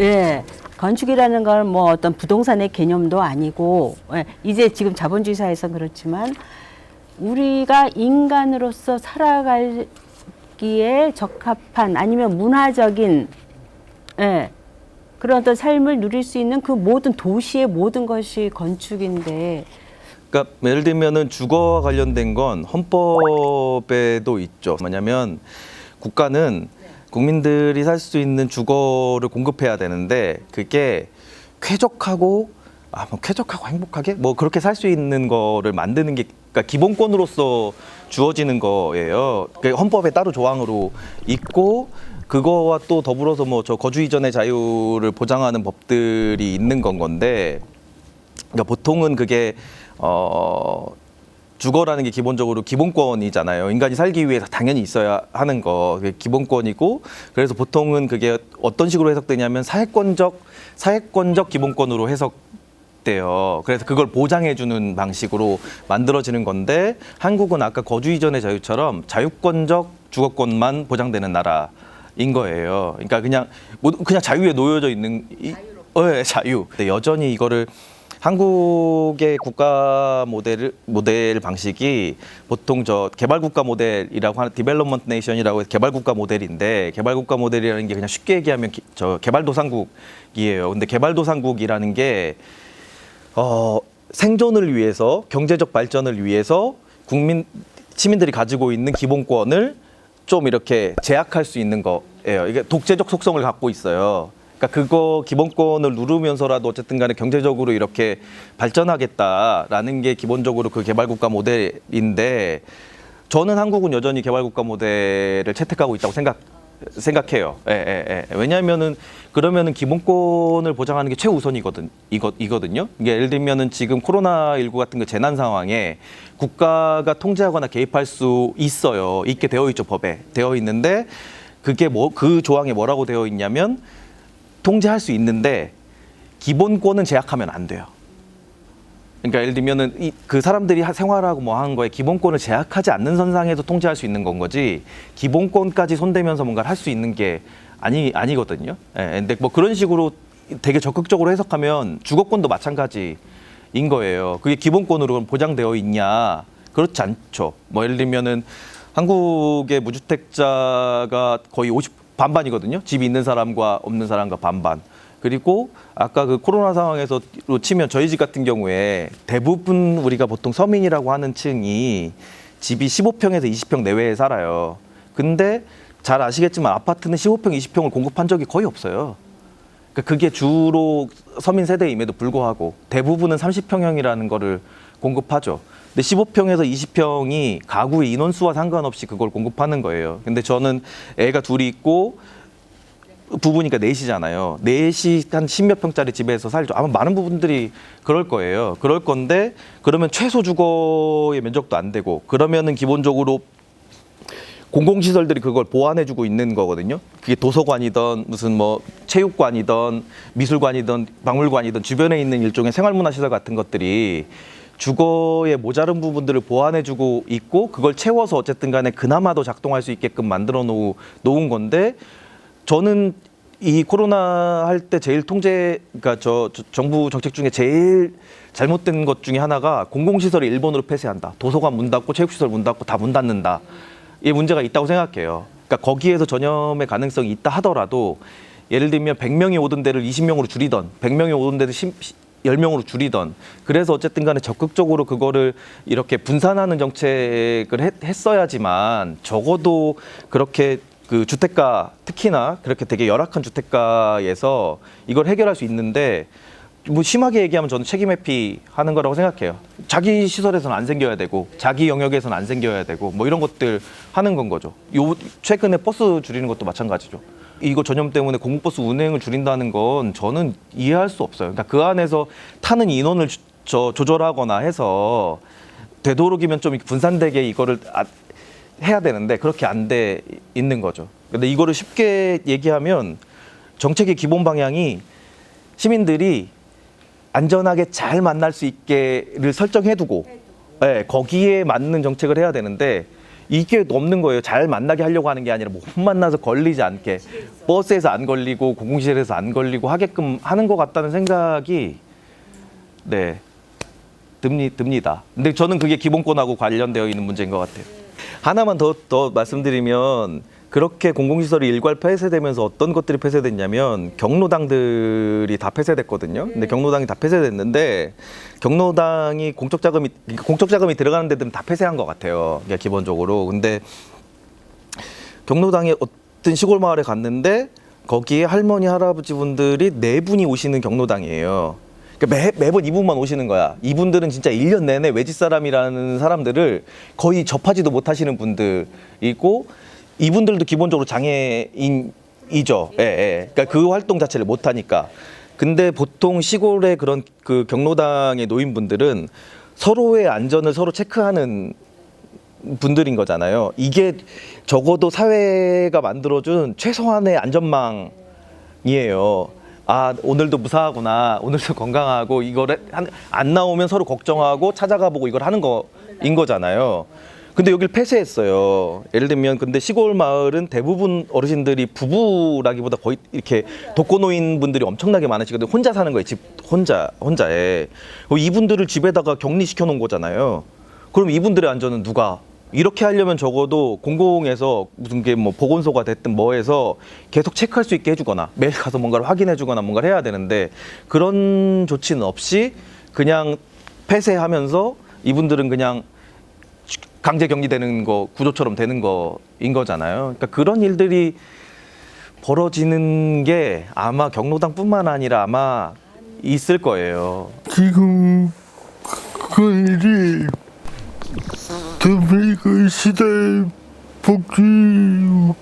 예. 건축이라는 건 뭐 어떤 부동산의 개념도 아니고, 예, 이제 지금 자본주의 사회에서는 그렇지만 우리가 인간으로서 살아가기에 적합한 아니면 문화적인, 예, 그런 어떤 삶을 누릴 수 있는 그 모든 도시의 모든 것이 건축인데. 그러니까 예를 들면은 주거와 관련된 건 헌법에도 있죠. 뭐냐면 국가는 국민들이 살 수 있는 주거를 공급해야 되는데 그게 쾌적하고 쾌적하고 행복하게 뭐 그렇게 살 수 있는 거를 만드는 게 그러니까 기본권으로서 주어지는 거예요. 그게 헌법에 따로 조항으로 있고 그거와 또 더불어서 뭐 저 거주 이전의 자유를 보장하는 법들이 있는 건데 그러니까 보통은 그게 주거라는 게 기본적으로 기본권이잖아요. 인간이 살기 위해서 당연히 있어야 하는 거, 그게 기본권이고, 그래서 보통은 그게 어떤 식으로 해석되냐면 사회권적 기본권으로 해석돼요. 그래서 그걸 보장해주는 방식으로 만들어지는 건데, 한국은 아까 거주 이전의 자유처럼 자유권적 주거권만 보장되는 나라인 거예요. 그러니까 그냥 자유에 놓여져 있는 자유. 근데 여전히 이거를 한국의 국가 모델 방식이 보통 저 개발국가 모델이라고 하는 디벨롭먼트 네이션이라고 해서 개발국가 모델인데 개발국가 모델이라는 게 그냥 쉽게 얘기하면 저 개발도상국이에요. 근데 개발도상국이라는 게 생존을 위해서 경제적 발전을 위해서 시민들이 가지고 있는 기본권을 좀 이렇게 제약할 수 있는 거예요. 이게 독재적 속성을 갖고 있어요. 그러니까 그거 기본권을 누르면서라도 어쨌든 간에 경제적으로 이렇게 발전하겠다라는 게 기본적으로 그 개발국가 모델인데 저는 한국은 여전히 개발국가 모델을 채택하고 있다고 생각해요. 왜냐하면은 그러면은 기본권을 보장하는 게 최우선이거든요. 이게 예를 들면은 지금 코로나19 같은 그 재난 상황에 국가가 통제하거나 개입할 수 있어요. 있게 되어 있죠. 법에 되어 있는데 그게 그 조항에 뭐라고 되어 있냐면 통제할 수 있는데 기본권은 제약하면 안 돼요. 그러니까 예를 들면은 그 사람들이 생활하고 뭐 하는 거에 기본권을 제약하지 않는 선상에서 통제할 수 있는 건 거지 기본권까지 손대면서 뭔가를 할 수 있는 게 아니거든요. 근데 뭐 그런 식으로 되게 적극적으로 해석하면 주거권도 마찬가지인 거예요. 그게 기본권으로 보장되어 있냐? 그렇지 않죠. 뭐 예를 들면은 한국의 무주택자가 거의 반반이거든요. 집이 있는 사람과 없는 사람과 반반. 그리고 아까 그 코로나 상황에서 치면 저희 집 같은 경우에 대부분 우리가 보통 서민이라고 하는 층이 집이 15평에서 20평 내외에 살아요. 근데 잘 아시겠지만 아파트는 15평, 20평을 공급한 적이 거의 없어요. 그러니까 그게 주로 서민 세대임에도 불구하고 대부분은 30평형이라는 거를 공급하죠. 근데 15평에서 20평이 가구의 인원수와 상관없이 그걸 공급하는 거예요. 근데 저는 애가 둘이 있고 부부니까 넷이잖아요. 넷이 한 10몇 평짜리 집에서 살죠. 아마 많은 부분들이 그럴 거예요. 그럴 건데 그러면 최소 주거의 면적도 안 되고 그러면은 기본적으로 공공시설들이 그걸 보완해주고 있는 거거든요. 그게 도서관이든 무슨 뭐 체육관이든 미술관이든 박물관이든 주변에 있는 일종의 생활문화시설 같은 것들이 주거의 모자른 부분들을 보완해주고 있고 그걸 채워서 어쨌든 간에 그나마도 작동할 수 있게끔 만들어 놓은 건데 저는 이 코로나 할 때 제일 그러니까 정부 정책 중에 제일 잘못된 것 중에 하나가 공공시설을 일본으로 폐쇄한다. 도서관 문 닫고 체육시설 문 닫고 다 문 닫는다. 이 문제가 있다고 생각해요. 그러니까 거기에서 전염의 가능성이 있다 하더라도 예를 들면 100명이 오던 데를 20명으로 줄이던 100명이 오던 데를 10명으로 줄이던 그래서 어쨌든 간에 적극적으로 그거를 이렇게 분산하는 정책을 했어야지만 적어도 그렇게 그 주택가 특히나 그렇게 되게 열악한 주택가에서 이걸 해결할 수 있는데 뭐 심하게 얘기하면 저는 책임 회피하는 거라고 생각해요. 자기 시설에서는 안 생겨야 되고 자기 영역에서는 안 생겨야 되고 뭐 이런 것들 하는 건 거죠. 최근에 버스 줄이는 것도 마찬가지죠. 이거 전염 때문에 공공버스 운행을 줄인다는 건 저는 이해할 수 없어요. 그러니까 그 안에서 타는 인원을 조절하거나 해서 되도록이면 좀 분산되게 이거를 해야 되는데 그렇게 안 돼 있는 거죠. 근데 이거를 쉽게 얘기하면 정책의 기본 방향이 시민들이 안전하게 잘 만날 수 있게를 설정해두고 거기에 맞는 정책을 해야 되는데 이게 없는 거예요. 잘 만나게 하려고 하는 게 아니라 못 만나서 걸리지 않게 버스에서 안 걸리고 공공시설에서 안 걸리고 하게끔 하는 것 같다는 생각이 네 듭니다. 근데 저는 그게 기본권하고 관련되어 있는 문제인 것 같아요. 하나만 더 말씀드리면 그렇게 공공시설이 일괄 폐쇄되면서 어떤 것들이 폐쇄됐냐면 경로당들이 다 폐쇄됐거든요. 근데 경로당이 다 폐쇄됐는데 경로당이 공적 자금이 들어가는 데들은 다 폐쇄한 것 같아요. 그러니까 기본적으로. 근데 경로당에 어떤 시골 마을에 갔는데 거기에 할머니 할아버지 분들이 4분이 오시는 경로당이에요. 그러니까 매번 이분만 오시는 거야. 이분들은 진짜 1년 내내 외지 사람이라는 사람들을 거의 접하지도 못하시는 분들이고 이분들도 기본적으로 장애인이죠. 예, 예. 그러니까 그 활동 자체를 못 하니까. 근데 보통 시골의 그런 그 경로당의 노인분들은 서로의 안전을 서로 체크하는 분들인 거잖아요. 이게 적어도 사회가 만들어준 최소한의 안전망이에요. 아, 오늘도 무사하구나. 오늘도 건강하고 이거를 안 나오면 서로 걱정하고 찾아가 보고 이걸 하는 거인 거잖아요. 근데 여기를 폐쇄했어요. 예를 들면 근데 시골 마을은 대부분 어르신들이 부부라기보다 거의 이렇게 독거노인 분들이 엄청나게 많으시거든요. 혼자 사는 거예요. 집 혼자에. 이분들을 집에다가 격리시켜 놓은 거잖아요. 그럼 이분들의 안전은 누가? 이렇게 하려면 적어도 공공에서 무슨 게 뭐 보건소가 됐든 뭐해서 계속 체크할 수 있게 해주거나 매일 가서 뭔가를 확인해주거나 뭔가를 해야 되는데 그런 조치는 없이 그냥 폐쇄하면서 이분들은 그냥 강제 격리되는 거 구조처럼 되는 거인 거잖아요. 그러니까 그런 일들이 벌어지는 게 아마 경로당뿐만 아니라 아마 있을 거예요. 지금 그런 일이 더블리그 시대 복지관에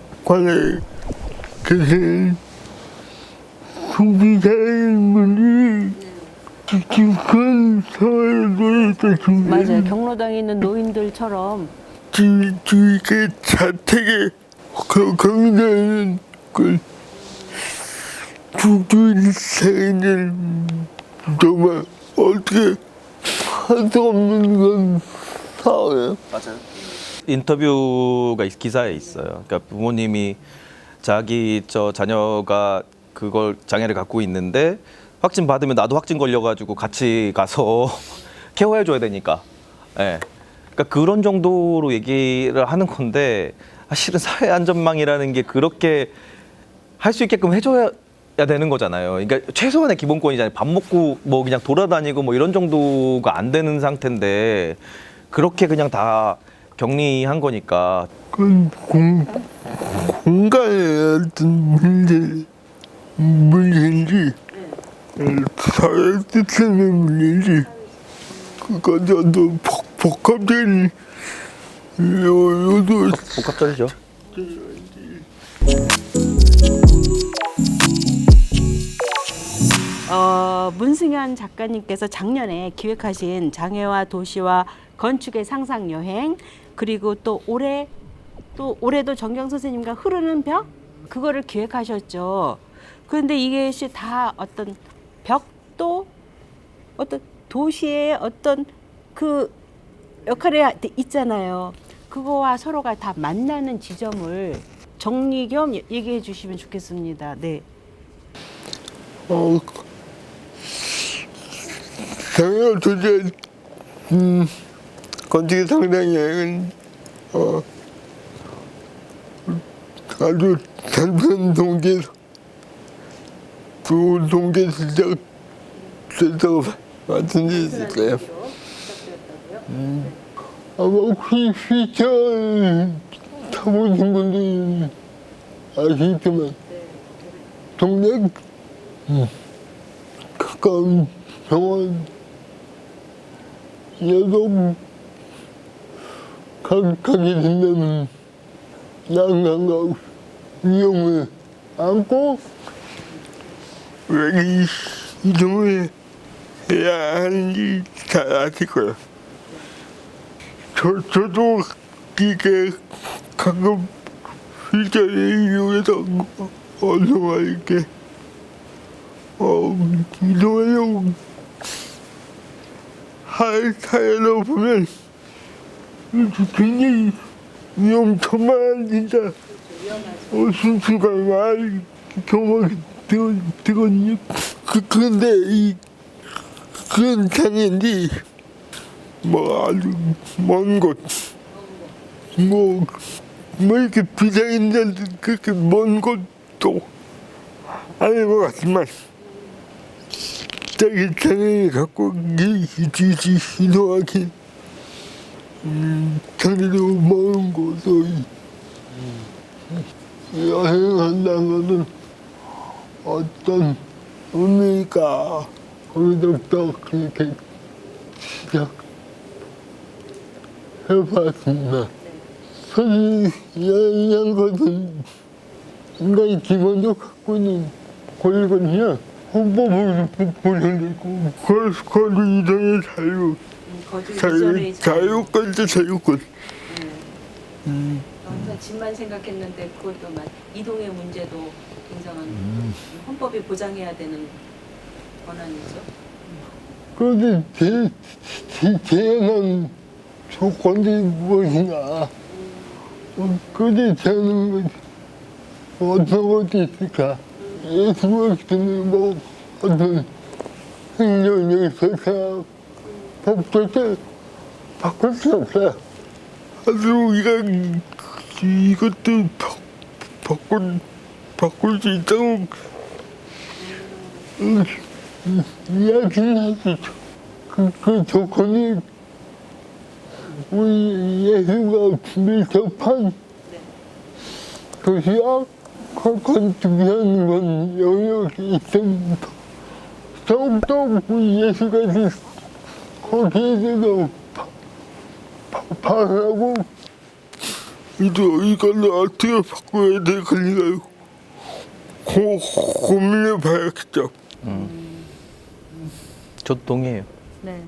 계신 소비자분이 지금 그런 상황에 놓여있다. 맞아요. 경로당에 있는 노인들처럼 지금 이게 자택에 경기다는 그 주주인들 정말 어떻게 할 수 없는 건 상황이에요. 맞아요. 인터뷰가 기사에 있어요. 그러니까 부모님이 자기 자녀가 그걸 장애를 갖고 있는데 확진 받으면 나도 확진 걸려가지고 같이 가서 케어해줘야 되니까. 예. 그러니까 그런 정도로 얘기를 하는 건데 사실은 사회 안전망이라는 게 그렇게 할 수 있게끔 해줘야 되는 거잖아요. 그러니까 최소한의 기본권이잖아요. 밥 먹고 뭐 그냥 돌아다니고 뭐 이런 정도가 안 되는 상태인데 그렇게 그냥 다 격리한 거니까. 그건 공간의 어떤 문제인지 사회 시스템의 문제인지 그것도 복합적인 요도 복합적이죠. 문승현 작가님께서 작년에 기획하신 장애와 도시와 건축의 상상 여행, 그리고 또 올해도 정경 선생님과 흐르는 벽 그거를 기획하셨죠. 그런데 이것이 다 어떤 벽도 어떤 도시의 어떤 그 역할에 있잖아요. 그거와 서로가 다 만나는 지점을 정리 겸 얘기해 주시면 좋겠습니다. 네. 장애와 도시 건축의 상상 여행은 아주 단순한 동기에서 좋은 동기에서 시작됐다고 말씀드렸어요. 아마 혹시 휘철 타보신 분들은 아시겠지만 동네 가까운 병원 여도 가게 된다면 난강과 위험을 안고 왜 이동을 해야 하는지 잘 아실 거예요. 저도 이게 가끔 휘철을 이용해서 어디서 이렇게 이동하려고 하려다 보면 굉장히 위험천만 진짜 순수가 말 경험이 들거든요. 근데 이 그건 당연히 뭐 아주 먼 곳, 뭐 이렇게 비자인데 그렇게 먼 곳도 아닌 것 같지만 자기 장애를 갖고 이동하기 자기도 먼 곳을 여행한다는 것은 어떤 의미가 거기서부터 그렇게 시작해봤습니다. 사실 여행이란 것은 인간이 기본적으로 갖고 있는 권리거든요. 헌법을 보여드리고 거리 이동의 자유권도 자유권. 항상 집만 생각했는데 그것도 이동의 문제도 굉장한 헌법이 보장해야 되는 권한이죠. 그런데 제한한 조건이 무엇인가? 그게 되는 것이 어떤 것이 있을까? 예수님은 뭐 어떤 행정적인 설사 법조차 바꿀 수 없어요. 아주 우리가 이것도 바꿀 수 있다고 이야기는 할 수 있죠. 그 조건이 우리 예수가 밀접한 도시와 건축하는 건 영역이 있습니다. 더욱더 우리 예수가 거기에 대해서 바라고 이걸로 어떻게 바꿔야 될 건가요? 고민해 봐야겠죠. 저도 동의해요. 네.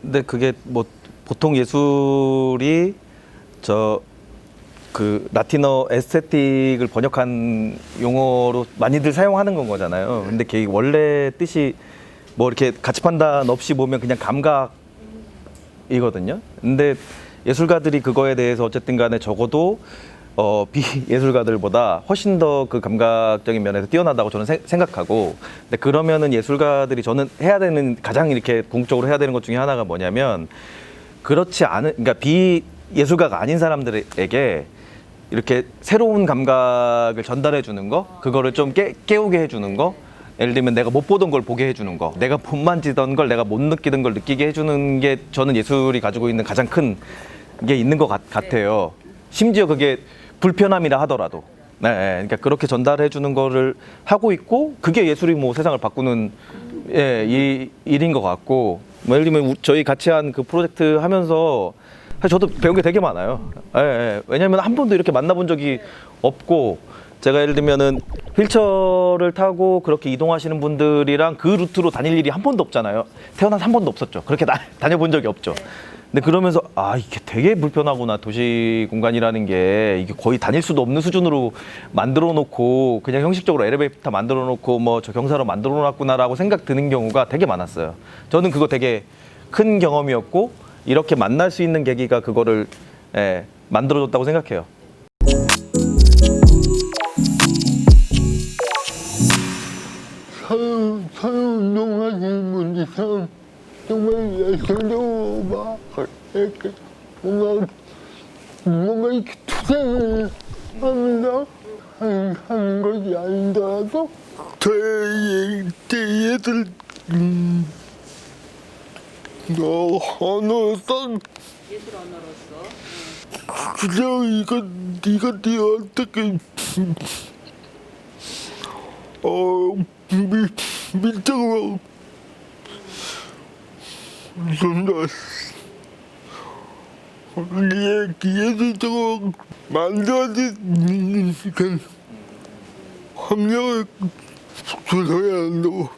근데 그게 뭐 보통 예술이 그 라틴어 에스테틱을 번역한 용어로 많이들 사용하는 건 거잖아요. 근데 그게 원래 뜻이 뭐 이렇게 가치 판단 없이 보면 그냥 감각이거든요. 근데 예술가들이 그거에 대해서 어쨌든 간에 적어도 비예술가들보다 훨씬 더 그 감각적인 면에서 뛰어나다고 저는 생각하고, 근데 그러면은 예술가들이 저는 해야 되는 가장 이렇게 궁극적으로 해야 되는 것 중에 하나가 뭐냐면, 그렇지 않은, 그러니까 비예술가가 아닌 사람들에게 이렇게 새로운 감각을 전달해 주는 거, 그거를 좀 깨우게 해 주는 거, 예를 들면 내가 못 보던 걸 보게 해주는 거, 내가 못 만지던 걸 내가 못 느끼던 걸 느끼게 해주는 게 저는 예술이 가지고 있는 가장 큰 게 있는 것 같아요. 심지어 그게 불편함이라 하더라도. 네, 그러니까 그렇게 전달해 주는 거를 하고 있고, 그게 예술이 뭐 세상을 바꾸는 이 일인 것 같고, 뭐 예를 들면 저희 같이 한 그 프로젝트 하면서 사실 저도 배운 게 되게 많아요. 왜냐하면 한 번도 이렇게 만나본 적이 없고, 제가 예를 들면은 휠체어를 타고 그렇게 이동하시는 분들이랑 그 루트로 다닐 일이 한 번도 없잖아요. 태어나서 한 번도 없었죠. 그렇게 다녀본 적이 없죠. 근데 그러면서 이게 되게 불편하구나. 도시 공간이라는 게 이게 거의 다닐 수도 없는 수준으로 만들어 놓고 그냥 형식적으로 엘리베이터 만들어 놓고 뭐 저 경사로 만들어 놨구나라고 생각 드는 경우가 되게 많았어요. 저는 그거 되게 큰 경험이었고, 이렇게 만날 수 있는 계기가 그거를 만들어줬다고 생각해요. 사회운동 하시는 분들처럼 정말 열정적으로 막 이렇게 뭔가 이렇게 투쟁을 하면서 하는 것이 아니더라도 저의 얘들 언어로서 예술 언어로서. 그저 이것들이 어떻게 밀적으로 좀더 예술적으로 만들어진 그 환경을 조성해야 한다고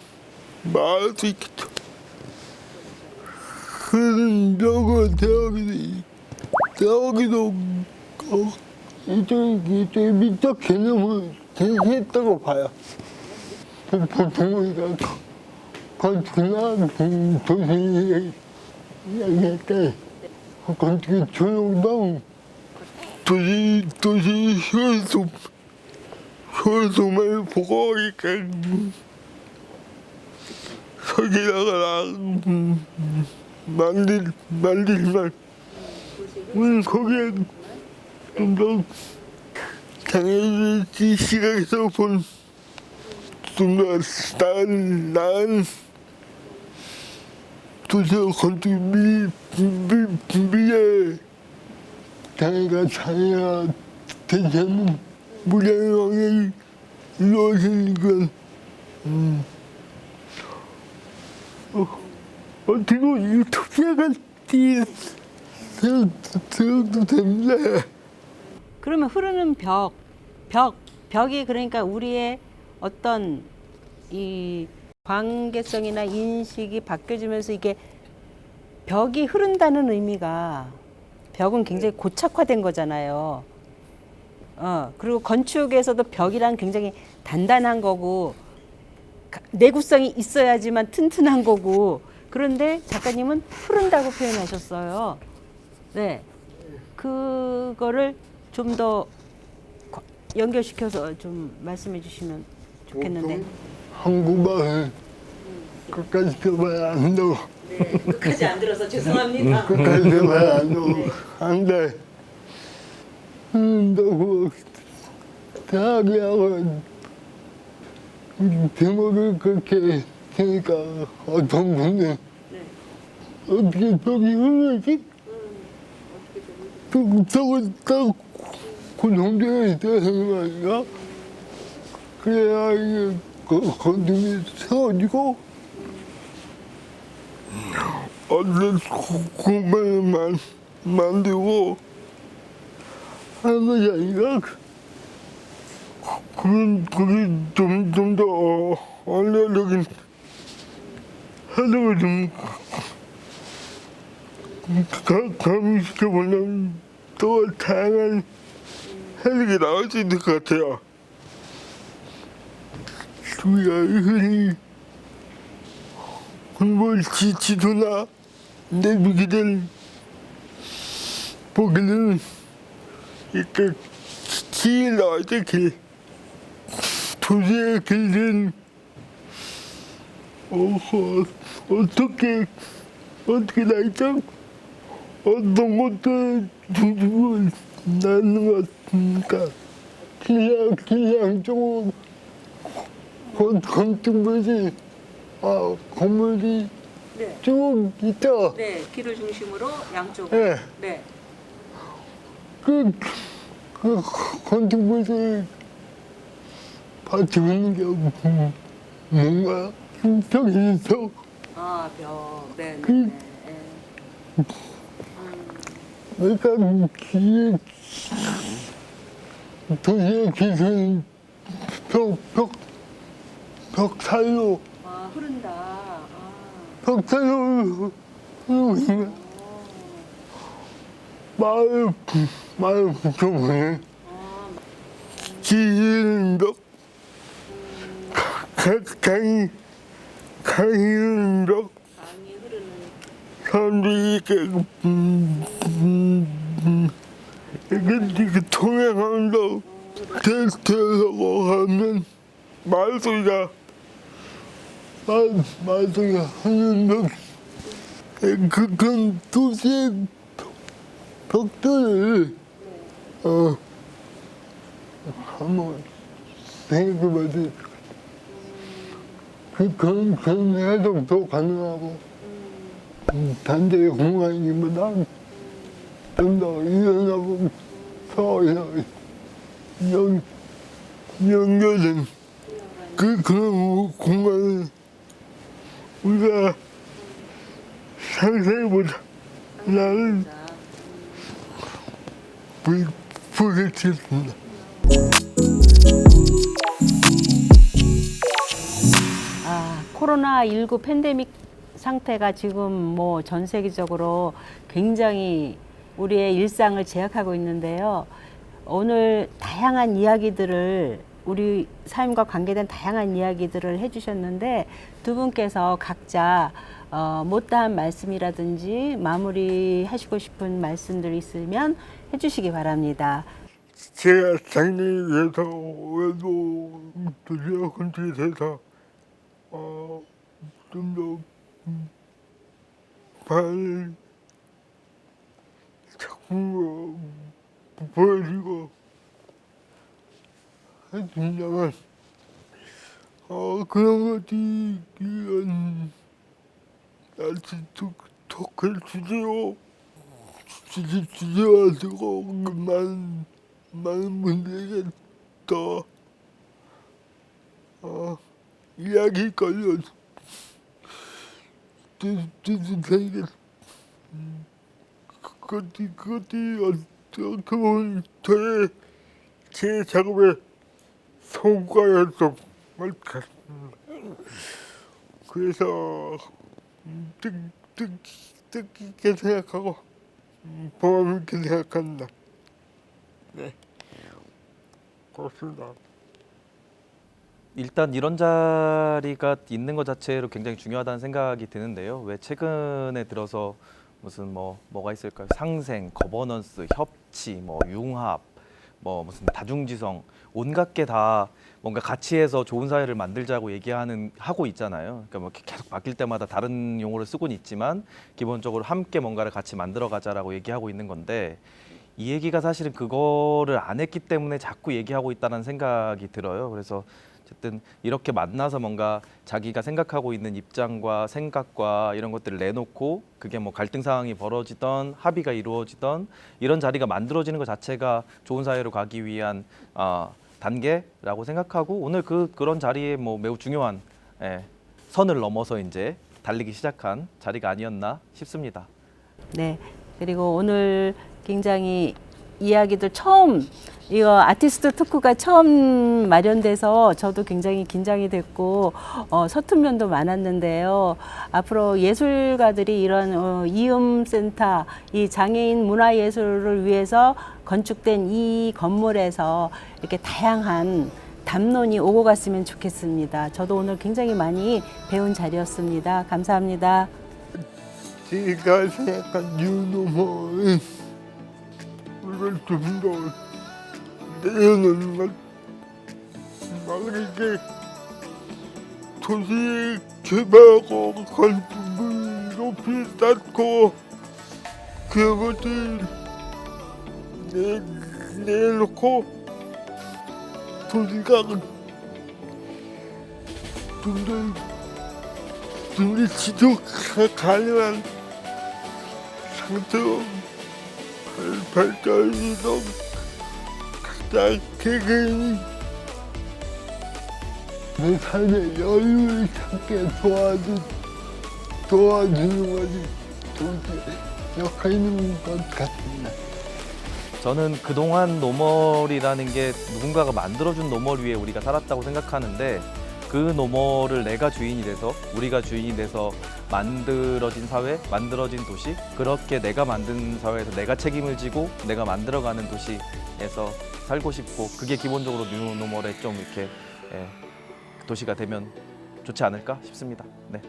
말할 수 있겠죠. 그런 벽을 대학에도 이쪽에 미적 개념을 제시했다고 봐요. 보통 우리가 건축이나 도시 이야기할 때 건축의 조용동 도시 효소만 보고 이렇게 서기다가 만들만 거기에 좀 더 당연히 시각에서 본 좀 더 나은 도시 건축 미래 자기가 대체는 무장형이 이루어지니까 어떻게 유튜브가 들어도 됩니다. 그러면 흐르는 벽이 그러니까 우리의 어떤 이 관계성이나 인식이 바뀌어지면서 이게 벽이 흐른다는 의미가 벽은 굉장히 고착화된 거잖아요. 그리고 건축에서도 벽이란 굉장히 단단한 거고 내구성이 있어야지만 튼튼한 거고 그런데 작가님은 흐른다고 표현하셨어요. 네, 그거를 좀 더 연결시켜서 좀 말씀해 주시면 좋겠는데. 한국말을 끝까지 들어봐야 안 돼. 네, 끝까지 안 들어서 죄송합니다. 끝까지 들어봐야 안 돼. 안 돼. 너무 대학이하고 제목을 그렇게 되니까 어떤 분은 어떻게 벽이 흐르지? 저거 딱 고정되어 있다는 말이야. 그래야 이게 건축이 세워지고 어떤 공간을 만들고 하는 것이 아니라 그게 좀 더 언어적인 해석을 좀 가미시켜보면 더 다양한 해석이 나올 수 있을 것 같아요. 우리가 흔히 공부를 지도나 내비게를 보기는 이렇게 길 나올 때 길. 도시의 길은 어떻게 나 있죠? 어떤 것들 중심을 낳는 것 같습니까? 길양 쪽으로 건축물이 건물이 네. 쭉 있죠. 네, 길을 중심으로 양쪽으로. 네. 네. 그 건축물을 받치고 있는 게 뭔가 벽이 있어. 아, 벽. 네. 그- 네. 그러니까 도시의 기술은 벽 사이로 아, 흐른다. 아. 벽 사이로 흐르고 있는 마을 붙여보네. 기는 벽 강이 흐르는 벽 강이 흐르는. 사람들이 이렇게 통행하면서 대서고 하면 말소리가 하는 그런 도시의 벽들을 한번 생각해봐도 그런 해석도 가능하고 단대의 공간이기보다 좀 더 유연하고 서로 연결된 그런 공간을 우리가 상상해보자. 나는 부르겠습니다. 코로나19 팬데믹 상태가 지금 뭐 전 세계적으로 굉장히 우리의 일상을 제약하고 있는데요. 오늘 다양한 이야기들을 우리 삶과 관계된 다양한 이야기들을 해주셨는데 두 분께서 각자 못다한 말씀이라든지 마무리하시고 싶은 말씀들이 있으면 해주시기 바랍니다. 제가 작년에서 외도 도시락 건축에서 좀더 발 작품으로 보여주고 했습니다만 그런 것이 이런 토크를 주제와서 많은 분들에게 더 이야기거리를 드리겠습니다. 그것이 어떻게 보면 제 작업의 성과였던 것 같습니다. 그래서 뜻깊게 생각하고 보람 있게 생각한다. 네, 그렇습니다. 일단 이런 자리가 있는 것 자체로 굉장히 중요하다는 생각이 드는데요. 왜 최근에 들어서 무슨 뭐가 있을까요? 상생, 거버넌스, 협치, 융합, 무슨 다중지성, 온갖 게 다 뭔가 같이 해서 좋은 사회를 만들자고 하고 있잖아요. 그러니까 계속 바뀔 때마다 다른 용어를 쓰고는 있지만 기본적으로 함께 뭔가를 같이 만들어가자라고 얘기하고 있는 건데 이 얘기가 사실은 그거를 안 했기 때문에 자꾸 얘기하고 있다는 생각이 들어요. 그래서 어쨌든 이렇게 만나서 뭔가 자기가 생각하고 있는 입장과 생각과 이런 것들을 내놓고 그게 갈등 상황이 벌어지던 합의가 이루어지던 이런 자리가 만들어지는 것 자체가 좋은 사회로 가기 위한 단계라고 생각하고 오늘 그런 자리에 매우 중요한 선을 넘어서 이제 달리기 시작한 자리가 아니었나 싶습니다. 네. 그리고 오늘 굉장히 이야기들 이거 아티스트 토크가 처음 마련돼서 저도 굉장히 긴장이 됐고 서툰 면도 많았는데요. 앞으로 예술가들이 이런 이음센터, 이 장애인 문화예술을 위해서 건축된 이 건물에서 이렇게 다양한 담론이 오고 갔으면 좋겠습니다. 저도 오늘 굉장히 많이 배운 자리였습니다. 감사합니다. 제가 생각한 유노모는 이걸 좀 더 내려놓는 것, 막 이렇게 도시 개발하고 건축물 높이 쌓고 그런 것들 내놓고 도시가 좀 더 지속 가능한 상태로 발전이 좀 각자 개개인이 내 삶의 여유를 찾게 도와주는 것이 도시의 역할인 것 같습니다. 저는 그동안 노멀이라는 게 누군가가 만들어준 노멀 위에 우리가 살았다고 생각하는데 그 노멀을 내가 주인이 돼서 우리가 주인이 돼서 만들어진 사회, 만들어진 도시 그렇게 내가 만든 사회에서 내가 책임을 지고 내가 만들어가는 도시에서 살고 싶고 그게 기본적으로 뉴노멀의 좀 이렇게 도시가 되면 좋지 않을까 싶습니다. 네.